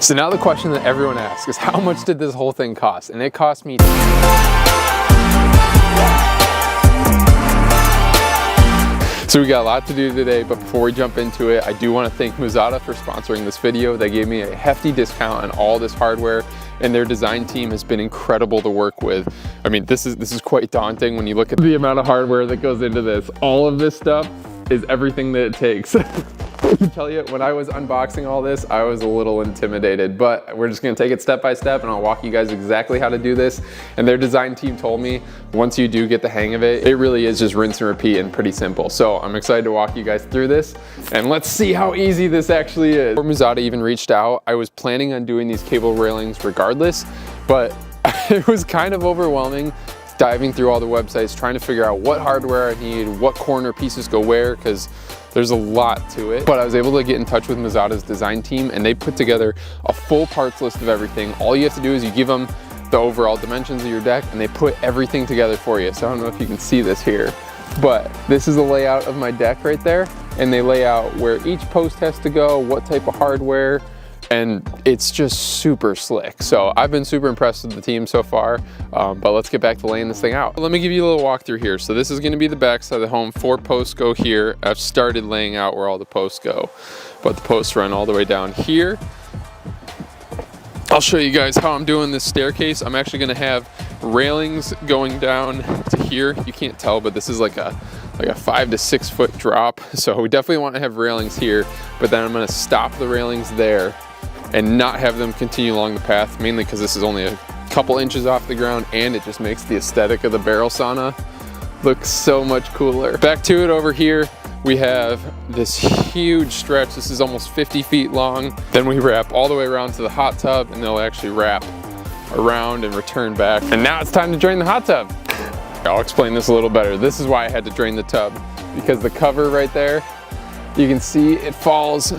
So now the question that everyone asks is, how much did this whole thing cost? And it cost me So we got a lot to do today, but before we jump into it, I do want to thank Muzata for sponsoring this video. They gave me a hefty discount on all this hardware, and their design team has been incredible to work with. I mean, this is quite daunting when you look at the amount of hardware that goes into this. All of this stuff is everything that it takes. I can tell you, when I was unboxing all this, I was a little intimidated, but we're just gonna take it step by step and I'll walk you guys exactly how to do this. And their design team told me, once you do get the hang of it, it really is just rinse and repeat and pretty simple. So I'm excited to walk you guys through this and let's see how easy this actually is. Before Muzata even reached out, I was planning on doing these cable railings regardless, but it was kind of overwhelming diving through all the websites, trying to figure out what hardware I need, what corner pieces go where, because there's a lot to it. But I was able to get in touch with Muzata's design team and they put together a full parts list of everything. All you have to do is you give them the overall dimensions of your deck and they put everything together for you. So I don't know if you can see this here, but this is the layout of my deck right there. And they lay out where each post has to go, what type of hardware, and it's just super slick. So I've been super impressed with the team so far, but let's get back to laying this thing out. Let me give you a little walkthrough here. So this is gonna be the back side of the home. 4 posts go here. I've started laying out where all the posts go, but the posts run all the way down here. I'll show you guys how I'm doing this staircase. I'm actually gonna have railings going down to here. You can't tell, but this is like a 5 to 6 foot drop. So we definitely want to have railings here, but then I'm gonna stop the railings there and not have them continue along the path, mainly because this is only a couple inches off the ground and it just makes the aesthetic of the barrel sauna look so much cooler. Back to it over here, we have this huge stretch. This is almost 50 feet long. Then we wrap all the way around to the hot tub and they'll actually wrap around and return back. And now it's time to drain the hot tub. I'll explain this a little better. This is why I had to drain the tub, because the cover right there, you can see it falls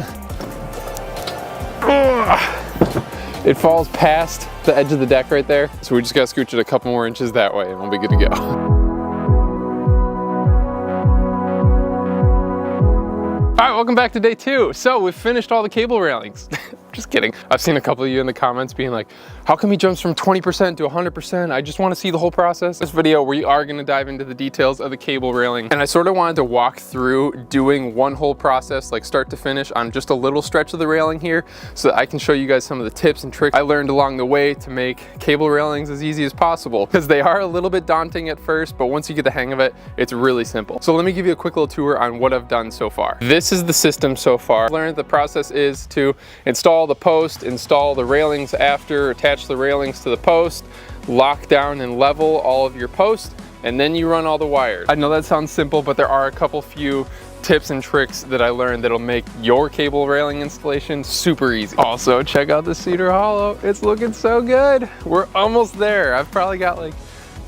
past the edge of the deck right there. So we just gotta scooch it a couple more inches that way and we'll be good to go. All right, welcome back to day 2. So we've finished all the cable railings. Just kidding. I've seen a couple of you in the comments being like, how come he jumps from 20% to 100%? I just want to see the whole process. This video, we are going to dive into the details of the cable railing. And I sort of wanted to walk through doing one whole process, like start to finish on just a little stretch of the railing here, so that I can show you guys some of the tips and tricks I learned along the way to make cable railings as easy as possible. Because they are a little bit daunting at first, but once you get the hang of it, it's really simple. So let me give you a quick little tour on what I've done so far. This is the system so far. I learned the process is to install the post, install the railings after, attach the railings to the post, lock down and level all of your posts, and then you run all the wires. I know that sounds simple, but there are a couple few tips and tricks that I learned that'll make your cable railing installation super easy. Also, check out the cedar hollow. It's looking so good. We're almost there. I've probably got like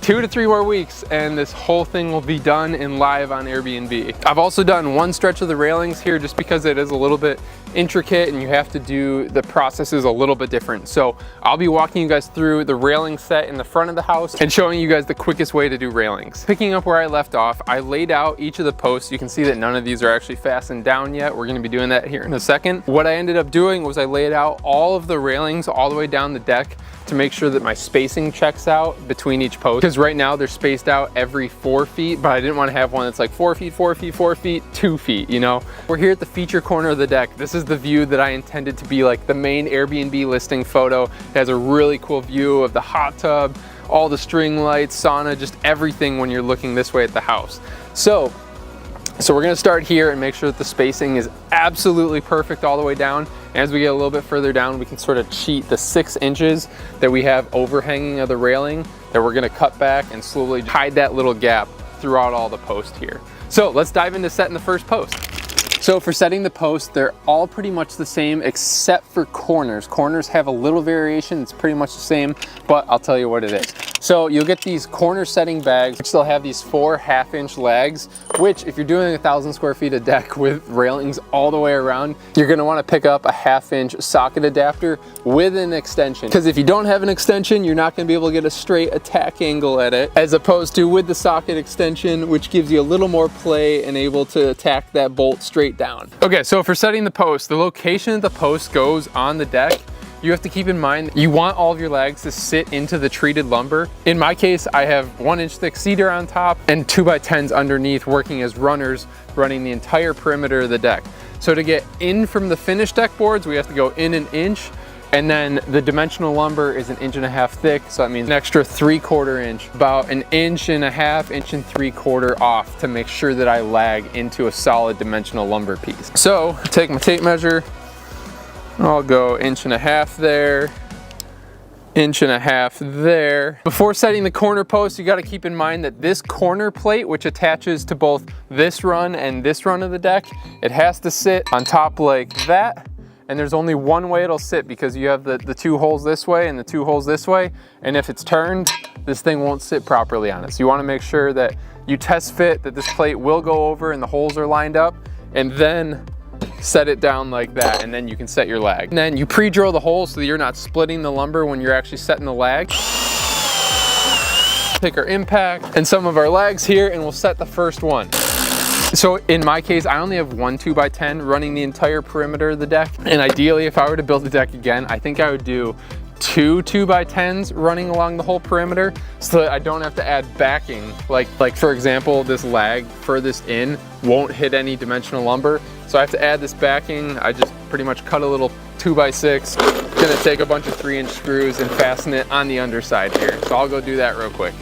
2 to 3 more weeks and this whole thing will be done and live on Airbnb. I've also done one stretch of the railings here just because it is a little bit intricate and you have to do the processes a little bit different. So I'll be walking you guys through the railing set in the front of the house and showing you guys the quickest way to do railings. Picking up where I left off, I laid out each of the posts. You can see that none of these are actually fastened down yet. We're gonna be doing that here in a second. What I ended up doing was I laid out all of the railings all the way down the deck to make sure that my spacing checks out between each post. Because right now they're spaced out every 4 feet, but I didn't want to have one that's like 4 feet, 4 feet, 4 feet, 2 feet, you know? We're here at the feature corner of the deck. This is the view that I intended to be like the main Airbnb listing photo. It has a really cool view of the hot tub, all the string lights, sauna, just everything when you're looking this way at the house. So we're gonna start here and make sure that the spacing is absolutely perfect all the way down. As we get a little bit further down, we can sort of cheat the 6 inches that we have overhanging of the railing that we're gonna cut back and slowly hide that little gap throughout all the posts here. So let's dive into setting the first post. So for setting the posts, they're all pretty much the same except for corners. Corners have a little variation, it's pretty much the same, but I'll tell you what it is. So you'll get these corner setting bags, which they'll have these 4 half-inch lags, which if you're doing 1,000 square feet of deck with railings all the way around, you're gonna wanna pick up a 1/2-inch socket adapter with an extension. Because if you don't have an extension, you're not gonna be able to get a straight attack angle at it, as opposed to with the socket extension, which gives you a little more play and able to attack that bolt straight down. Okay, so for setting the post, the location of the post goes on the deck you have to keep in mind, you want all of your lags to sit into the treated lumber. In my case, I have 1-inch thick cedar on top and 2x10s underneath working as runners, running the entire perimeter of the deck. So to get in from the finished deck boards, we have to go in 1 inch, and then the dimensional lumber is 1.5 inches thick, so that means an extra 3/4 inch, about 1.5 inches, 1 3/4 off to make sure that I lag into a solid dimensional lumber piece. So take my tape measure, I'll go 1.5 inches there, 1.5 inches there. Before setting the corner post, you gotta keep in mind that this corner plate, which attaches to both this run and this run of the deck, it has to sit on top like that. And there's only one way it'll sit because you have the 2 holes this way and the 2 holes this way. And if it's turned, this thing won't sit properly on it. So you wanna make sure that you test fit, that this plate will go over and the holes are lined up, and then set it down like that, and then you can set your lag. And then you pre-drill the holes so that you're not splitting the lumber when you're actually setting the lag. Take our impact and some of our lags here, and we'll set the first one. So in my case, I only have 1 2x10 running the entire perimeter of the deck. And ideally, if I were to build the deck again, I think I would do 2 2x10s running along the whole perimeter so that I don't have to add backing. Like for example, this lag furthest in won't hit any dimensional lumber. So I have to add this backing. I just pretty much cut a little 2x6. Gonna take a bunch of 3-inch screws and fasten it on the underside here. So I'll go do that real quick.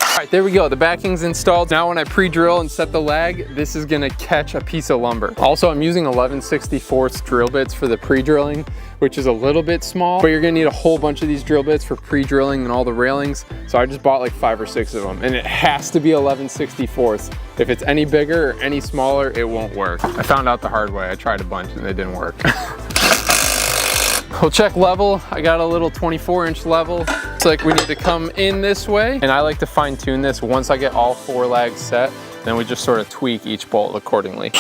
All right, there we go. The backing's installed. Now when I pre-drill and set the lag, this is gonna catch a piece of lumber. Also, I'm using 11/64 drill bits for the pre-drilling, which is a little bit small, but you're gonna need a whole bunch of these drill bits for pre-drilling and all the railings. So I just bought like 5 or 6 of them, and it has to be 11/64. If it's any bigger or any smaller, it won't work. I found out the hard way. I tried a bunch and it didn't work. We'll check level. I got a little 24-inch level. It's like we need to come in this way, and I like to fine tune this once I get all 4 lags set. Then we just sort of tweak each bolt accordingly.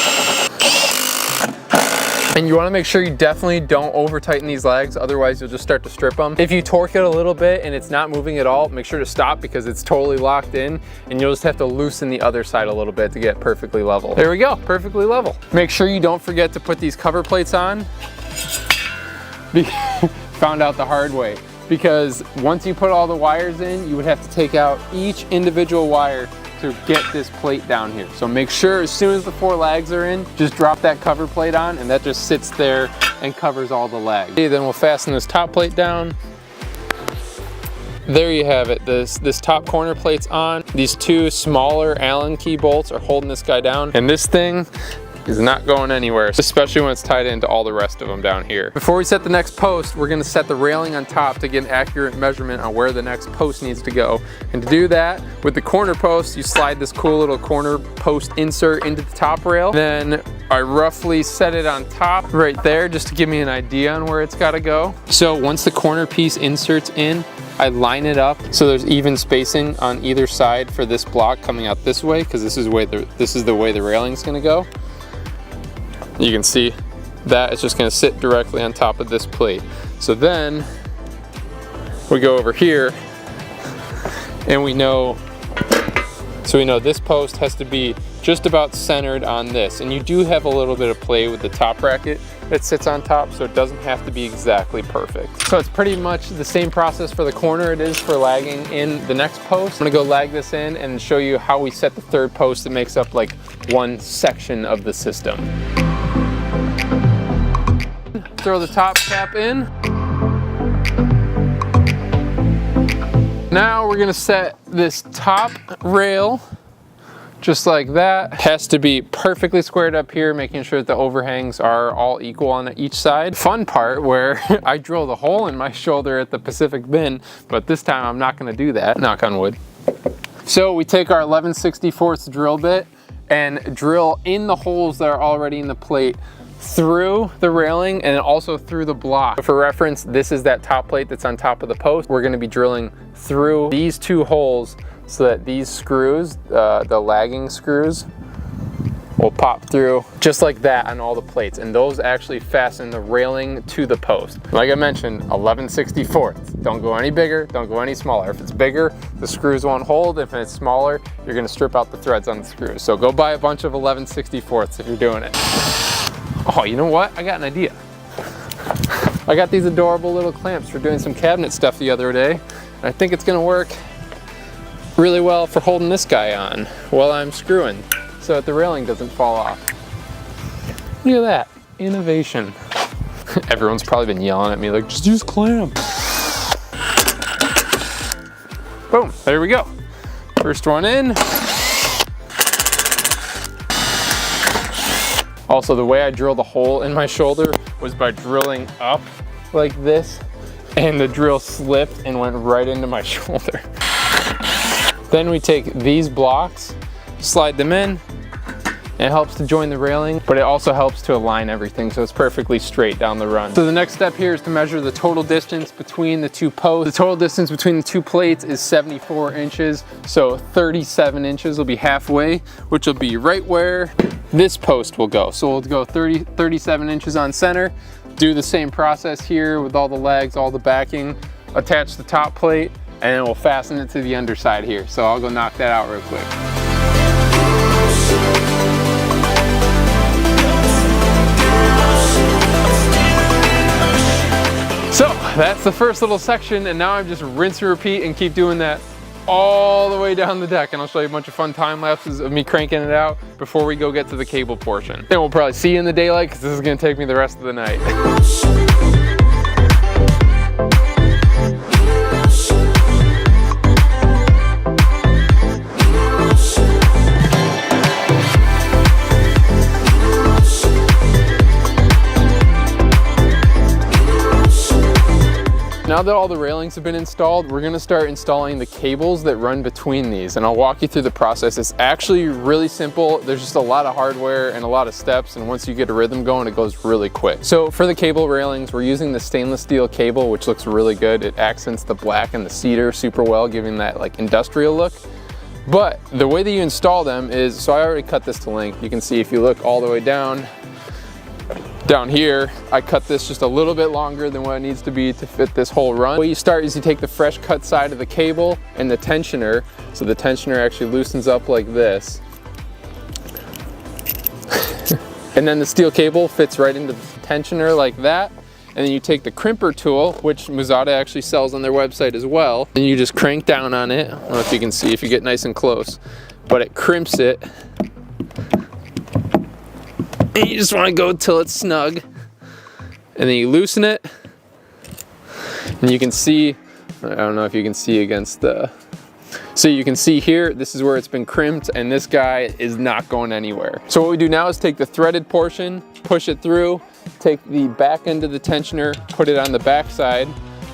And you want to make sure you definitely don't over tighten these lags, otherwise you'll just start to strip them. If you torque it a little bit and it's not moving at all, make sure to stop because it's totally locked in, and you'll just have to loosen the other side a little bit to get perfectly level. There we go, perfectly level. Make sure you don't forget to put these cover plates on. Found out the hard way, because once you put all the wires in, you would have to take out each individual wire to get this plate down here. So make sure as soon as the 4 lags are in, just drop that cover plate on, and that just sits there and covers all the lags. Okay, then we'll fasten this top plate down. There you have it. This top corner plate's on. These 2 smaller Allen key bolts are holding this guy down, and this thing is not going anywhere, especially when it's tied into all the rest of them down here. Before we set the next post, we're gonna set the railing on top to get an accurate measurement on where the next post needs to go. And to do that, with the corner post, you slide this cool little corner post insert into the top rail. Then I roughly set it on top right there just to give me an idea on where it's gotta go. So once the corner piece inserts in, I line it up so there's even spacing on either side for this block coming out this way, because this is the way the railing's gonna go. You can see that it's just gonna sit directly on top of this plate. So then we go over here and we know this post has to be just about centered on this. And you do have a little bit of play with the top bracket that sits on top, so it doesn't have to be exactly perfect. So it's pretty much the same process for the corner it is for lagging in the next post. I'm gonna go lag this in and show you how we set the 3rd post that makes up like one section of the system. Throw the top cap in. Now we're gonna set this top rail just like that. It has to be perfectly squared up here, making sure that the overhangs are all equal on each side. Fun part where I drilled a hole in my shoulder at the Pacific bin, but this time I'm not gonna do that, knock on wood. So we take our 11/64 drill bit and drill in the holes that are already in the plate through the railing and also through the block. For reference, this is that top plate that's on top of the post. We're gonna be drilling through these 2 holes so that these screws, the lagging screws, will pop through just like that on all the plates, and those actually fasten the railing to the post. Like I mentioned, 11/64. Don't go any bigger, don't go any smaller. If it's bigger, the screws won't hold. If it's smaller, you're gonna strip out the threads on the screws. So go buy a bunch of 11/64 if you're doing it. Oh, you know what? I got an idea. I got these adorable little clamps for doing some cabinet stuff the other day. And I think it's gonna work really well for holding this guy on while I'm screwing, so that the railing doesn't fall off. Look at that, innovation. Everyone's probably been yelling at me like, just use clamps. Boom, there we go. First one in. Also, the way I drilled the hole in my shoulder was by drilling up like this, and the drill slipped and went right into my shoulder. Then we take these blocks, slide them in. It helps to join the railing, but it also helps to align everything so it's perfectly straight down the run. So the next step here is to measure the total distance between the two posts. The total distance between the two plates is 74 inches, so 37 inches will be halfway, which will be right where this post will go. So we'll go 37 inches on center, do the same process here with all the legs, all the backing, attach the top plate, and then we'll fasten it to the underside here. So I'll go knock that out real quick. So that's the first little section, and now I'm just rinse and repeat and keep doing that all the way down the deck, and I'll show you a bunch of fun time lapses of me cranking it out before we go get to the cable portion. Then we'll probably see you in the daylight because this is gonna take me the rest of the night. Now that all the railings have been installed, we're gonna start installing the cables that run between these, and I'll walk you through the process. It's actually really simple. There's just a lot of hardware and a lot of steps, and once you get a rhythm going, it goes really quick. So for the cable railings, we're using the stainless steel cable, which looks really good. It accents the black and the cedar super well, giving that like industrial look. But the way that you install them is, so I already cut this to length. You can see if you look all the way down here, I cut this just a little bit longer than what it needs to be to fit this whole run. The way you start is you take the fresh cut side of the cable and the tensioner. So the tensioner actually loosens up like this. And then the steel cable fits right into the tensioner like that. And then you take the crimper tool, which Muzata actually sells on their website as well, and you just crank down on it. I don't know if you can see if you get nice and close, but it crimps it. And you just want to go till it's snug, and then you loosen it, and you can see, I don't know if you can see against the, so you can see here, this is where it's been crimped, and this guy is not going anywhere. So what we do now is take the threaded portion, push it through, take the back end of the tensioner, put it on the back side,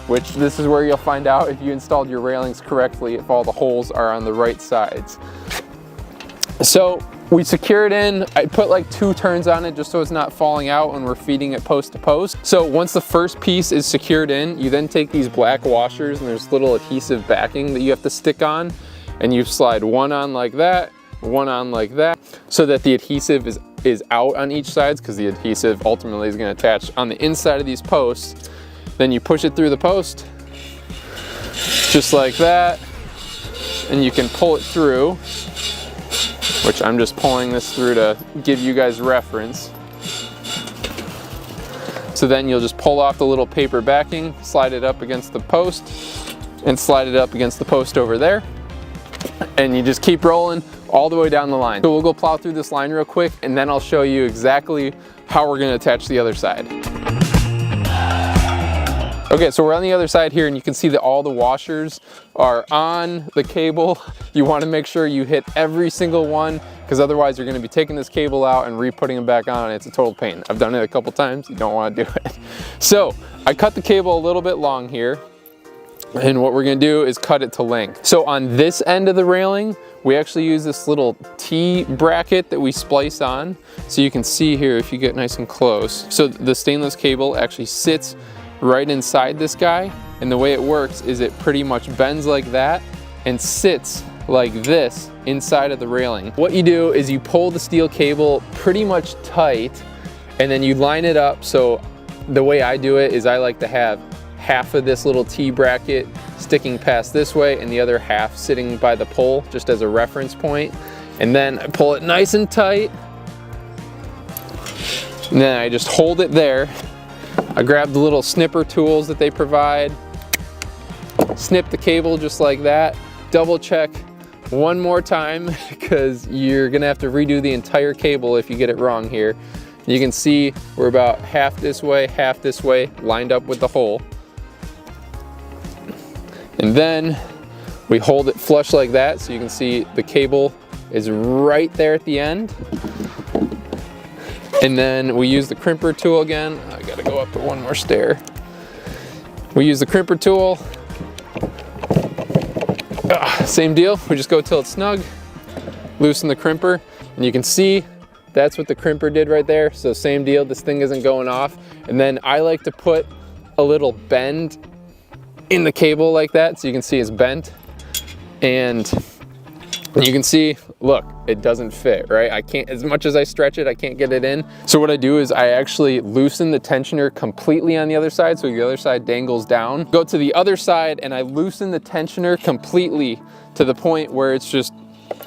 which this is where you'll find out if you installed your railings correctly, if all the holes are on the right sides. So we secure it in. I put like 2 turns on it just so it's not falling out when we're feeding it post to post. So once the first piece is secured in, you then take these black washers, and there's little adhesive backing that you have to stick on, and you slide one on like that, one on like that, so that the adhesive is out on each side, because the adhesive ultimately is going to attach on the inside of these posts. Then you push it through the post, just like that, and you can pull it through, which I'm just pulling this through to give you guys reference. So then you'll just pull off the little paper backing, slide it up against the post, and slide it up against the post over there. And you just keep rolling all the way down the line. So we'll go plow through this line real quick, and then I'll show you exactly how we're gonna attach the other side. Okay, so we're on the other side here, and you can see that all the washers are on the cable. You want to make sure you hit every single one, because otherwise you're going to be taking this cable out and re-putting them back on, and it's a total pain. I've done it a couple times. You don't want to do it. So I cut the cable a little bit long here, and what we're going to do is cut it to length. So on this end of the railing, we actually use this little T bracket that we splice on. So you can see here if you get nice and close. So the stainless cable actually sits right inside this guy, and the way it works is it pretty much bends like that and sits like this inside of the railing. What you do is you pull the steel cable pretty much tight, and then you line it up. So the way I do it is I like to have half of this little T bracket sticking past this way and the other half sitting by the pole just as a reference point, and then I pull it nice and tight, And then I just hold it there. I grab the little snipper tools that they provide, snip the cable just like that, double check one more time because you're gonna have to redo the entire cable if you get it wrong here. You can see we're about half this way, lined up with the hole. And then we hold it flush like that so you can see the cable is right there at the end. And then we use the crimper tool again. I gotta go up to one more stair. We use the crimper tool. Same deal, we just go till it's snug, loosen the crimper, and you can see that's what the crimper did right there. So same deal, this thing isn't going off. And then I like to put a little bend in the cable like that so you can see it's bent. And you can see, look, it doesn't fit, right? I can't, as much as I stretch it, I can't get it in. So what I do is I actually loosen the tensioner completely on the other side so the other side dangles down. Go to the other side and I loosen the tensioner completely to the point where it's just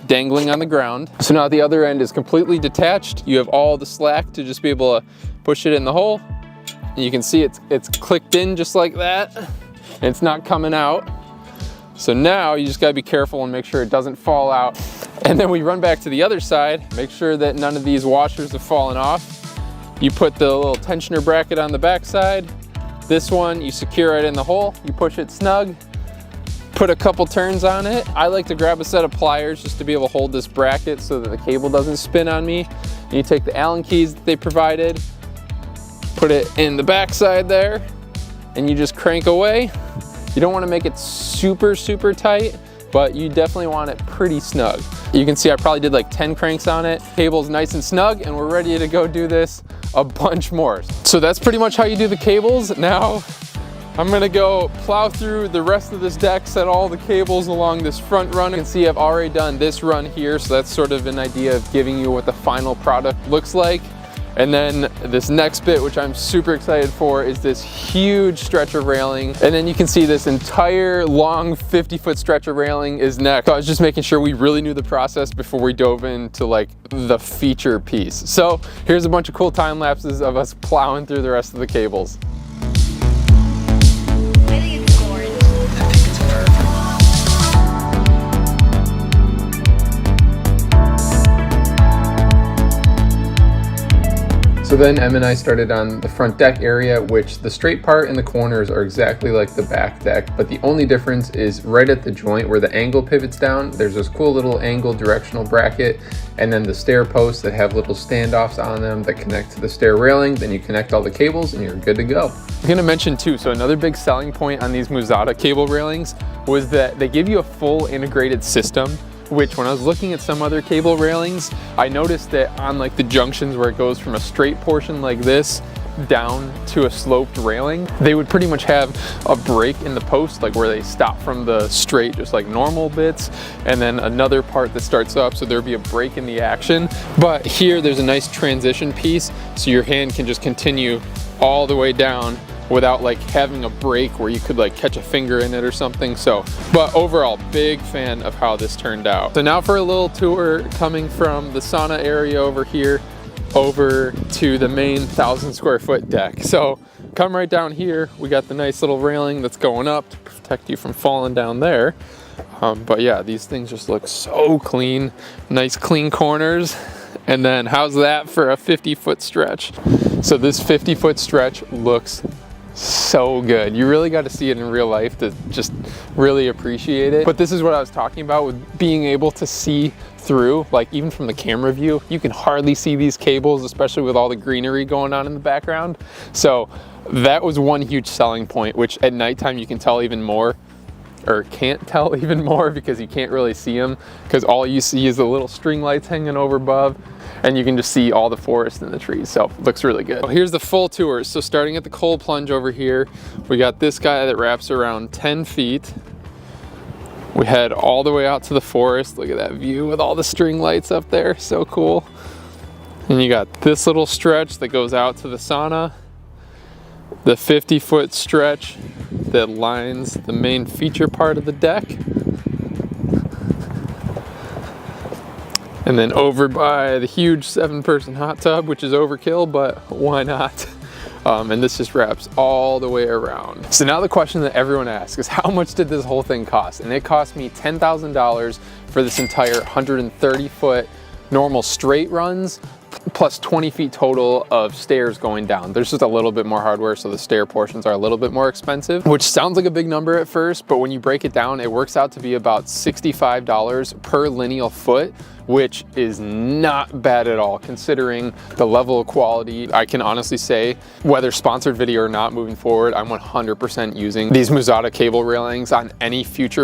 dangling on the ground. So now the other end is completely detached. You have all the slack to just be able to push it in the hole. And you can see it's clicked in just like that. And it's not coming out. So now you just gotta be careful and make sure it doesn't fall out. And then we run back to the other side, make sure that none of these washers have fallen off. You put the little tensioner bracket on the back side. This one, you secure it in the hole, you push it snug, put a couple turns on it. I like to grab a set of pliers just to be able to hold this bracket so that the cable doesn't spin on me. And you take the Allen keys that they provided, put it in the back side there, and you just crank away. You don't want to make it super, super tight, but you definitely want it pretty snug. You can see I probably did like 10 cranks on it. Cable's nice and snug, and we're ready to go do this a bunch more. So that's pretty much how you do the cables. Now, I'm gonna go plow through the rest of this deck, set all the cables along this front run. You can see I've already done this run here, so that's sort of an idea of giving you what the final product looks like. And then this next bit, which I'm super excited for, is this huge stretch of railing. And then you can see this entire long 50-foot stretch of railing is next. So I was just making sure we really knew the process before we dove into like the feature piece. So here's a bunch of cool time lapses of us plowing through the rest of the cables. So then Em and I started on the front deck area, which the straight part and the corners are exactly like the back deck, but the only difference is right at the joint where the angle pivots down, there's this cool little angle directional bracket, and then the stair posts that have little standoffs on them that connect to the stair railing. Then you connect all the cables and you're good to go. I'm gonna mention too, so another big selling point on these Muzata cable railings was that they give you a full integrated system, which when I was looking at some other cable railings, I noticed that on like the junctions where it goes from a straight portion like this down to a sloped railing, they would pretty much have a break in the post, like where they stop from the straight, just like normal bits, and then another part that starts up, so there'd be a break in the action. But here there's a nice transition piece, so your hand can just continue all the way down without like having a break where you could like catch a finger in it or something. So, but overall, big fan of how this turned out. So now for a little tour coming from the sauna area over here over to the main 1,000 square foot deck. So come right down here, we got the nice little railing that's going up to protect you from falling down there. But yeah, these things just look so clean, nice clean corners. And then how's that for a 50-foot stretch? So this 50-foot stretch looks so good. You really got to see it in real life to just really appreciate it. But this is what I was talking about with being able to see through, like even from the camera view, you can hardly see these cables, especially with all the greenery going on in the background. So that was one huge selling point, which at nighttime you can tell even more, or can't tell even more because you can't really see them, because all you see is the little string lights hanging over above, and you can just see all the forest and the trees. So it looks really good. Here's the full tour. So starting at the cold plunge over here, we got this guy that wraps around 10 feet. We head all the way out to the forest. Look at that view with all the string lights up there, so cool. And you got this little stretch that goes out to the sauna, the 50-foot stretch that lines the main feature part of the deck. And then over by the huge 7-person hot tub, which is overkill, but why not? And this just wraps all the way around. So now the question that everyone asks is, how much did this whole thing cost? And it cost me $10,000 for this entire 130-foot normal straight runs, plus 20 feet total of stairs going down. There's just a little bit more hardware, so the stair portions are a little bit more expensive, which sounds like a big number at first, but when you break it down, it works out to be about $65 per lineal foot, which is not bad at all considering the level of quality. I can honestly say, whether sponsored video or not moving forward, I'm 100% using these Muzata cable railings on any future build